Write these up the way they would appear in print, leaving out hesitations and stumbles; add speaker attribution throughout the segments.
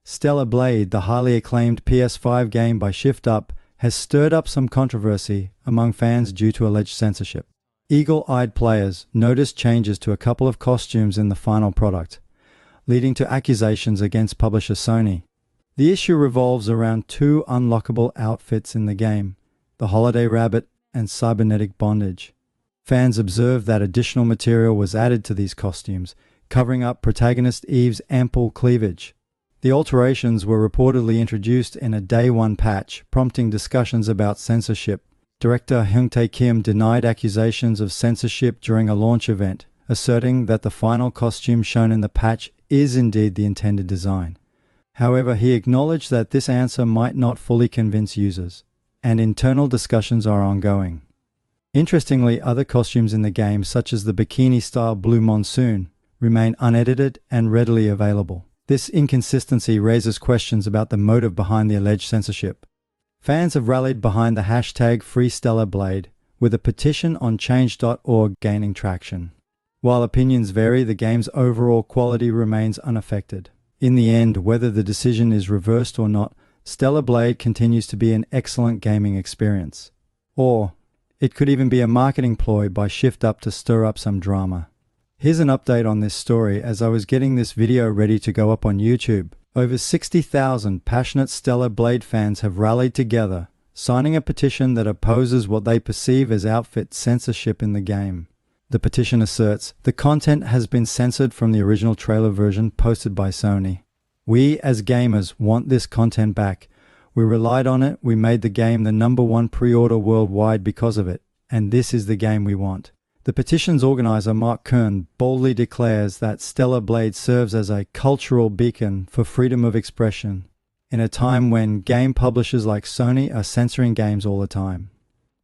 Speaker 1: Stella Blade, the highly acclaimed PS5 game by Shift Up, has stirred up some controversy among fans due to alleged censorship. Eagle-eyed players noticed changes to a couple of costumes in the final product, leading to accusations against publisher Sony. The issue revolves around two unlockable outfits in the game, the Holiday Rabbit and Cybernetic Bondage. Fans observed that additional material was added to these costumes, covering up protagonist Eve's ample cleavage. The alterations were reportedly introduced in a Day 1 patch, prompting discussions about censorship. Director Hyung-tae Kim denied accusations of censorship during a launch event, asserting that the final costume shown in the patch is indeed the intended design. However, he acknowledged that this answer might not fully convince users, and internal discussions are ongoing. Interestingly, other costumes in the game, such as the bikini-style Blue Monsoon, remain unedited and readily available. This inconsistency raises questions about the motive behind the alleged censorship. Fans have rallied behind the hashtag #FreeStellaBlade, with a petition on change.org gaining traction. While opinions vary, the game's overall quality remains unaffected. In the end, whether the decision is reversed or not, Stella Blade continues to be an excellent gaming experience. Or, it could even be a marketing ploy by Shift Up to stir up some drama. Here's an update on this story as I was getting this video ready to go up on YouTube. Over 60,000 passionate Stella Blade fans have rallied together, signing a petition that opposes what they perceive as outfit censorship in the game. The petition asserts, the content has been censored from the original trailer version posted by Sony. We, as gamers, want this content back. We relied on it, we made the game the #1 pre-order worldwide because of it, and this is the game we want. The petition's organizer, Mark Kern, boldly declares that Stella Blade serves as a cultural beacon for freedom of expression, in a time when game publishers like Sony are censoring games all the time.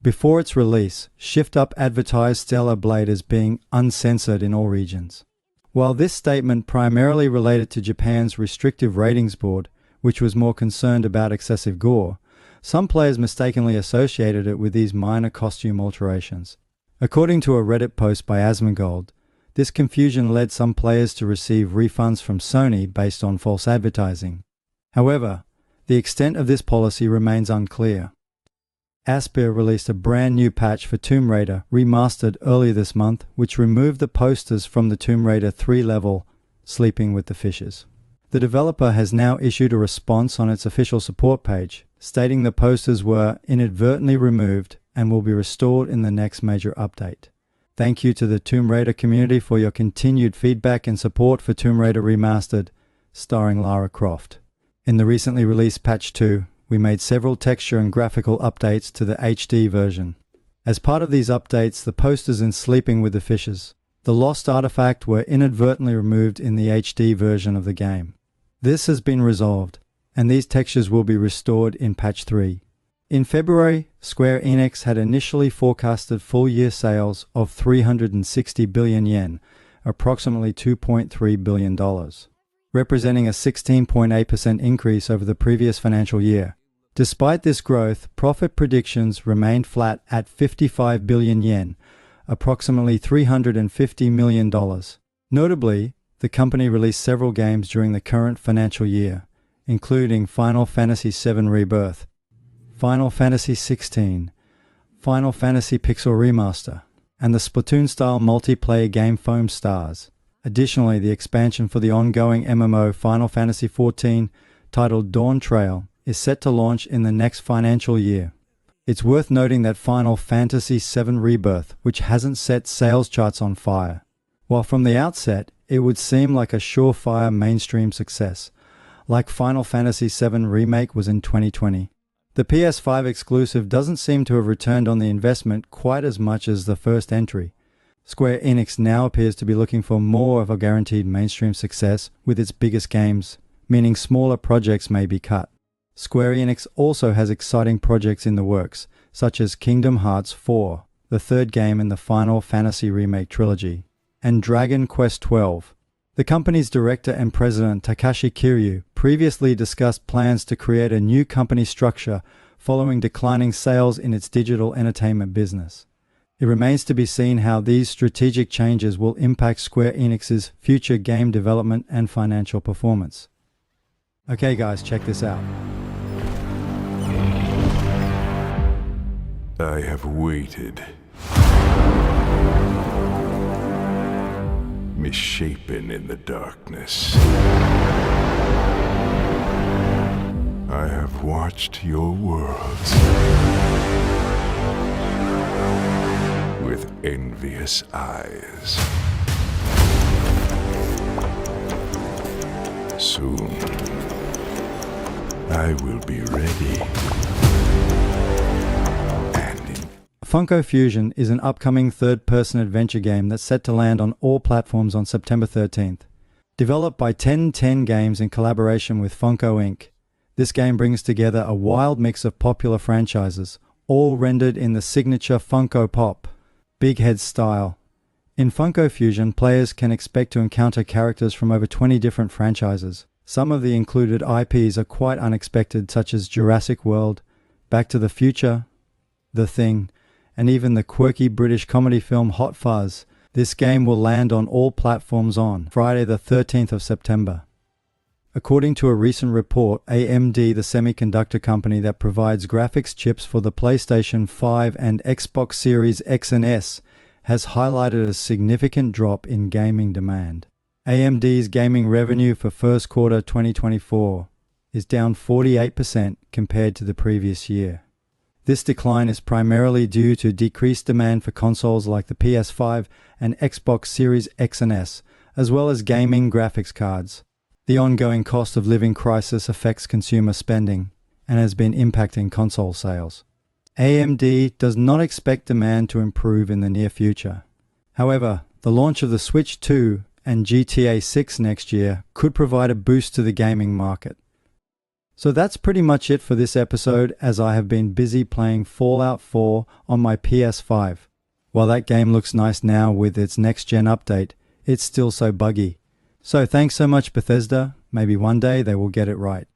Speaker 1: Before its release, Shift Up advertised Stella Blade as being uncensored in all regions. While this statement primarily related to Japan's restrictive ratings board, which was more concerned about excessive gore, some players mistakenly associated it with these minor costume alterations. According to a Reddit post by Asmongold, this confusion led some players to receive refunds from Sony based on false advertising. However, the extent of this policy remains unclear. Aspyr released a brand new patch for Tomb Raider Remastered earlier this month, which removed the posters from the Tomb Raider 3 level, Sleeping with the Fishes. The developer has now issued a response on its official support page, stating the posters were inadvertently removed and will be restored in the next major update. Thank you to the Tomb Raider community for your continued feedback and support for Tomb Raider Remastered, starring Lara Croft. In the recently released patch 2, we made several texture and graphical updates to the HD version. As part of these updates, the posters in Sleeping with the Fishes, the lost artifact, were inadvertently removed in the HD version of the game. This has been resolved, and these textures will be restored in patch 3. In February, Square Enix had initially forecasted full-year sales of 360 billion yen, approximately $2.3 billion, representing a 16.8% increase over the previous financial year. Despite this growth, profit predictions remained flat at 55 billion yen, approximately $350 million. Notably, the company released several games during the current financial year, including Final Fantasy VII Rebirth, Final Fantasy XVI, Final Fantasy Pixel Remaster, and the Splatoon-style multiplayer game Foam Stars. Additionally, the expansion for the ongoing MMO Final Fantasy XIV, titled Dawn Trail, is set to launch in the next financial year. It's worth noting that Final Fantasy VII Rebirth, which hasn't set sales charts on fire. While from the outset, it would seem like a surefire mainstream success, like Final Fantasy VII Remake was in 2020. The PS5 exclusive doesn't seem to have returned on the investment quite as much as the first entry. Square Enix now appears to be looking for more of a guaranteed mainstream success with its biggest games, meaning smaller projects may be cut. Square Enix also has exciting projects in the works, such as Kingdom Hearts IV, the third game in the Final Fantasy Remake trilogy, and Dragon Quest XII. The company's director and president, Takashi Kiryu, previously discussed plans to create a new company structure following declining sales in its digital entertainment business. It remains to be seen how these strategic changes will impact Square Enix's future game development and financial performance. Okay guys, check this out.
Speaker 2: I have waited. Misshapen in the darkness. I have watched your worlds with envious eyes. Soon, I will be ready.
Speaker 1: Funko Fusion is an upcoming third-person adventure game that's set to land on all platforms on September 13th. Developed by 1010 Games in collaboration with Funko Inc., this game brings together a wild mix of popular franchises, all rendered in the signature Funko Pop, Big Head style. In Funko Fusion, players can expect to encounter characters from over 20 different franchises. Some of the included IPs are quite unexpected, such as Jurassic World, Back to the Future, The Thing, and even the quirky British comedy film Hot Fuzz. This game will land on all platforms on Friday the 13th of September. According to a recent report, AMD, the semiconductor company that provides graphics chips for the PlayStation 5 and Xbox Series X and S, has highlighted a significant drop in gaming demand. AMD's gaming revenue for first quarter 2024 is down 48% compared to the previous year. This decline is primarily due to decreased demand for consoles like the PS5 and Xbox Series X and S, as well as gaming graphics cards. The ongoing cost of living crisis affects consumer spending and has been impacting console sales. AMD does not expect demand to improve in the near future. However, the launch of the Switch 2 and GTA 6 next year could provide a boost to the gaming market. So that's pretty much it for this episode, as I have been busy playing Fallout 4 on my PS5. While that game looks nice now with its next-gen update, it's still so buggy. So thanks so much, Bethesda. Maybe one day they will get it right.